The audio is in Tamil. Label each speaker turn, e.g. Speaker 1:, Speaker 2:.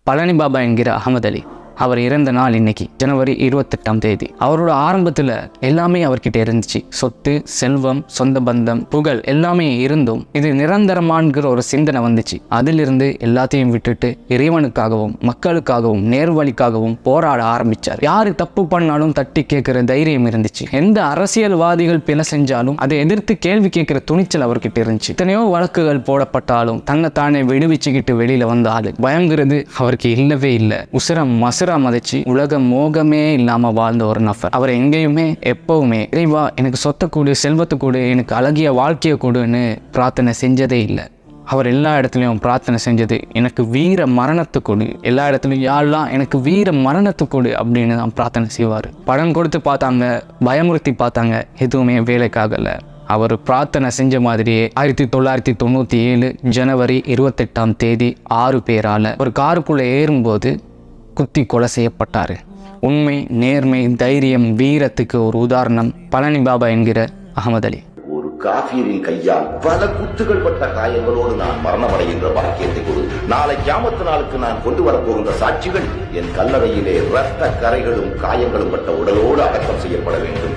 Speaker 1: பழனி பாபா என்கிற அகமது அலி. அவர் இறந்த நாள் இன்னைக்கு ஜனவரி 28 அவரோட ஆரம்பத்தில் எல்லாமே அவர்கிட்ட இருந்துச்சு. சொத்து, செல்வம், சொந்த பந்தம், புகழ் எல்லாமே இருந்தும் இது நிரந்தரமான்கிற ஒரு சிந்தனை வந்துச்சு. அதிலிருந்து எல்லாத்தையும் விட்டுட்டு இறைவனுக்காகவும் மக்களுக்காகவும் நேர்வழிக்காகவும் போராட ஆரம்பிச்சார். யாரு தப்பு பண்ணாலும் தட்டி கேட்கிற தைரியம் இருந்துச்சு. எந்த அரசியல்வாதிகள் பிழை செஞ்சாலும் அதை எதிர்த்து கேள்வி கேட்கிற துணிச்சல் அவர்கிட்ட இருந்துச்சு. எத்தனையோ வழக்குகள் போடப்பட்டாலும் தன்னைத்தானே விடுவிச்சுக்கிட்டு வெளியில வந்த ஆளு. பயங்கிறது அவருக்கு இல்லவே இல்லை. உசரம் மதிச்சு உலக மோகமே இல்லாம வாழ்ந்த ஒரு நபர். அவர் எங்கேயுமே எப்பவுமே இறைவா எனக்கு சொத்தை கூடு, செல்வத்தை கூடு, எனக்கு அழகிய வாழ்க்கையை கூடுன்னு பிரார்த்தனை செஞ்சதே இல்லை. அவர் எல்லா இடத்துலையும் பிரார்த்தனை செஞ்சது எனக்கு வீர மரணத்தை கொடு. எல்லா இடத்துலையும் யாரெல்லாம் எனக்கு வீர மரணத்தை கொடு அப்படின்னு தான் பிரார்த்தனை செய்வார். படம் கொடுத்து பார்த்தாங்க, பயமுறுத்தி பார்த்தாங்க, எதுவுமே வேலைக்காகல. அவர் பிரார்த்தனை செஞ்ச மாதிரியே 1997 ஜனவரி 28 6 பேரால ஒரு காருக்குள்ள ஏறும்போது குத்தி கொலை செய்யப்பட்டார். உண்மை, நேர்மை, தைரியம், வீரத்துக்கு ஒரு உதாரணம் பழனி பாபா என்கிற அகமது அலி.
Speaker 2: ஒரு காஃபியரின் கையால் பல குத்துகள் பட்ட காயங்களோடு நான் மரணமடைகின்ற பாக்கியத்தை கொடு. நாளை கியாமத்து நாளுக்கு நான் கொண்டு வரப்போகின்ற சாட்சிகள் என் கல்லறையிலே இரத்த கரைகளும் காயங்களும் பட்ட உடலோடு அடக்கம் செய்யப்பட வேண்டும்.